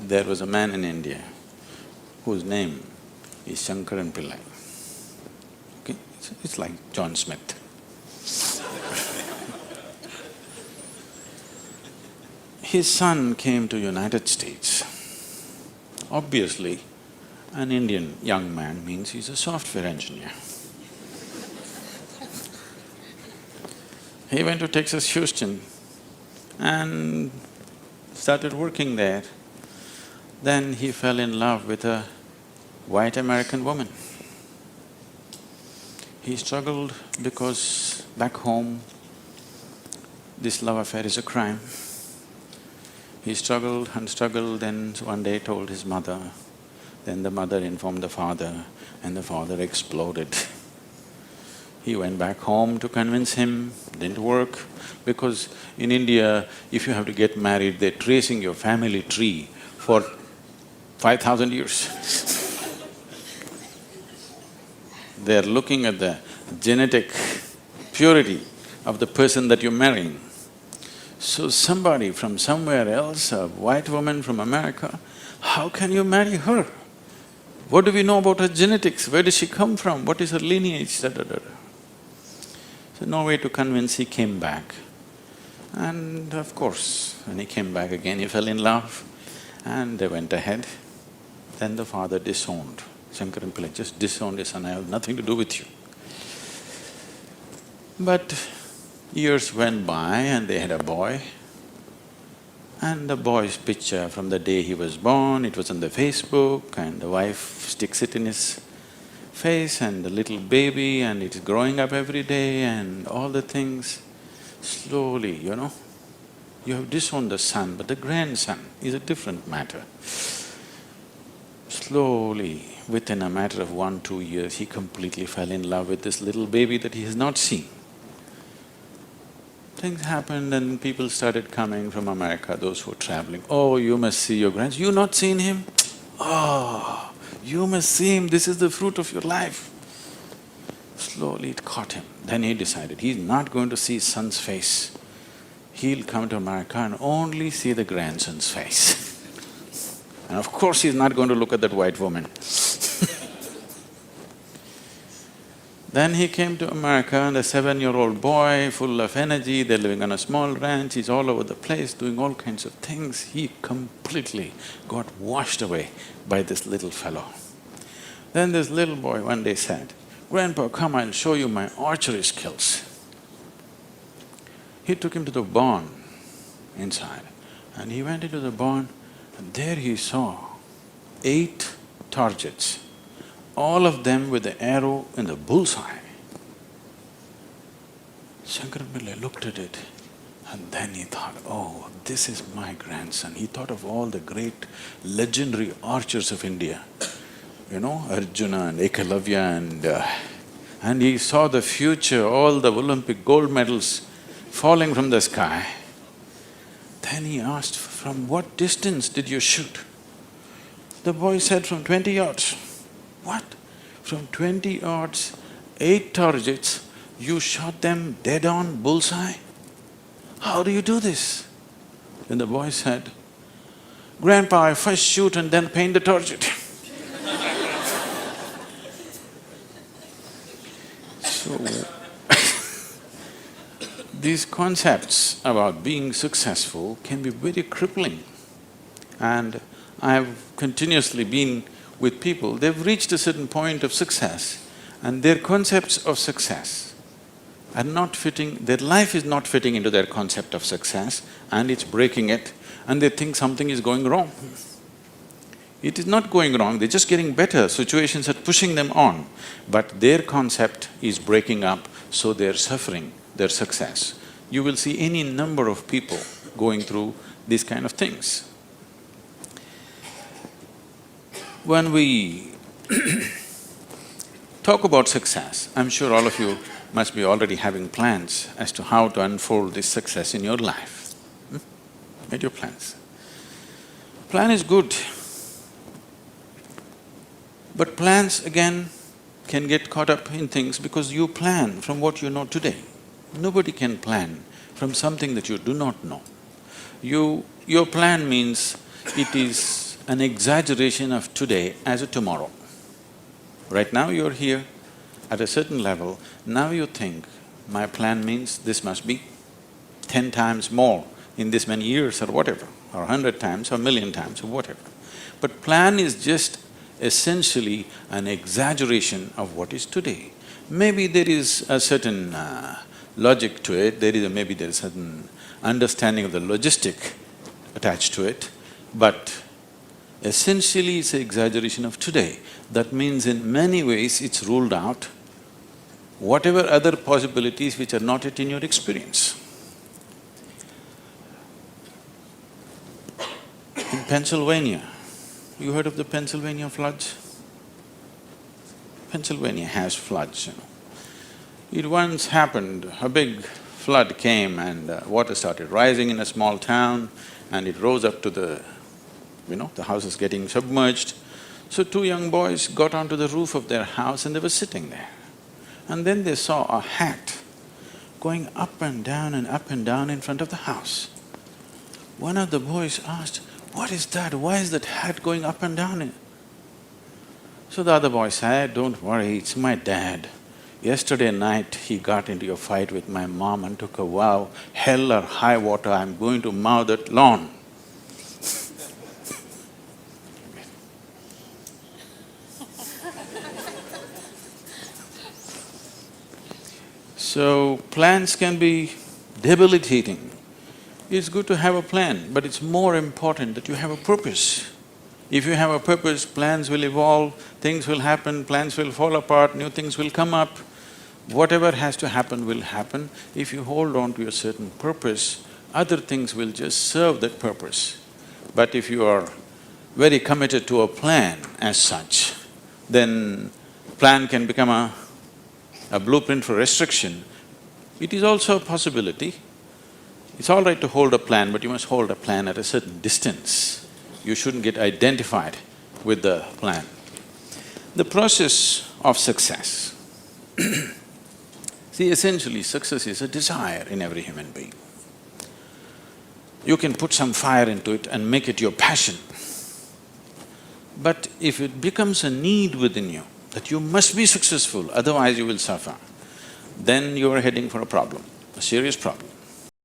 there was a man in India whose name is Shankaran Pillai. Okay, it's like John Smith. His son came to United States. Obviously, an Indian young man means he's a software engineer. He went to Texas, Houston and started working there. Then he fell in love with a white American woman. He struggled because back home, this love affair is a crime. He struggled and struggled, then one day told his mother. Then the mother informed the father, and the father exploded. He went back home to convince him, didn't work, because in India, if you have to get married, they're tracing your family tree for 5,000 years. They're looking at the genetic purity of the person that you're marrying. So somebody from somewhere else, a white woman from America, how can you marry her? What do we know about her genetics? Where does she come from? What is her lineage? Da, da, da, da. So no way to convince, he came back. And of course, when he came back again, he fell in love and they went ahead. Then the father disowned. Shankaran Pillai just disowned his son, I have nothing to do with you. But years went by and they had a boy. And the boy's picture from the day he was born, it was on the Facebook, and the wife sticks it in his face, and the little baby, and it is growing up every day and all the things. Slowly, you have disowned the son, but the grandson is a different matter. Slowly, within a matter of 1-2 years, he completely fell in love with this little baby that he has not seen. Things happened and people started coming from America, those who were traveling. Oh, you must see your grandson. You not seen him? Oh, you must see him, this is the fruit of your life. Slowly it caught him. Then he decided he's not going to see his son's face. He'll come to America and only see the grandson's face. And of course he's not going to look at that white woman. Then he came to America and a 7-year-old boy, full of energy, they're living on a small ranch, he's all over the place doing all kinds of things. He completely got washed away by this little fellow. Then this little boy one day said, "Grandpa, come, I'll show you my archery skills." He took him to the barn inside and he went into the barn and there he saw 8 targets, all of them with the arrow in the bullseye. Shankaran Pillai looked at it and then he thought, oh, this is my grandson. He thought of all the great legendary archers of India, Arjuna and Ekalavya and he saw the future, all the Olympic gold medals falling from the sky. Then he asked, from what distance did you shoot? The boy said, from 20 yards. What? From 20 yards, 8 targets, you shot them dead on, bullseye? How do you do this? Then the boy said, "Grandpa, I first shoot and then paint the target." So, these concepts about being successful can be very crippling. And I have continuously been with people, they've reached a certain point of success and their concepts of success are not fitting, their life is not fitting into their concept of success and it's breaking it and they think something is going wrong. It is not going wrong, they're just getting better, situations are pushing them on, but their concept is breaking up, so they're suffering their success. You will see any number of people going through these kind of things. When we talk about success, I'm sure all of you must be already having plans as to how to unfold this success in your life. Made your plans. Plan is good, but plans again can get caught up in things because you plan from what you know today. Nobody can plan from something that you do not know. Your plan means it is an exaggeration of today as a tomorrow. Right now you're here at a certain level, now you think, my plan means this must be 10 times more in this many years or whatever, or 100 times or 1,000,000 times or whatever. But plan is just essentially an exaggeration of what is today. Maybe there is a certain logic to it, maybe there is certain understanding of the logistic attached to it, but essentially it's an exaggeration of today. That means in many ways it's ruled out whatever other possibilities which are not yet in your experience. In Pennsylvania, you heard of the Pennsylvania floods? Pennsylvania has floods, you know. It once happened, a big flood came and water started rising in a small town and it rose up to the house is getting submerged. So two young boys got onto the roof of their house and they were sitting there. And then they saw a hat going up and down in front of the house. One of the boys asked, "What is that? Why is that hat going up and down?" So the other boy said, "Don't worry, it's my dad. Yesterday night he got into a fight with my mom and took a vow, hell or high water, I'm going to mow that lawn." So, plans can be debilitating. It's good to have a plan, but it's more important that you have a purpose. If you have a purpose, plans will evolve, things will happen, plans will fall apart, new things will come up. Whatever has to happen will happen. If you hold on to a certain purpose, other things will just serve that purpose. But if you are very committed to a plan as such, then plan can become a blueprint for restriction. It is also a possibility. It's all right to hold a plan, but you must hold a plan at a certain distance. You shouldn't get identified with the plan. The process of success. See, essentially success is a desire in every human being. You can put some fire into it and make it your passion. But if it becomes a need within you, that you must be successful, otherwise you will suffer, then you are heading for a problem, a serious problem.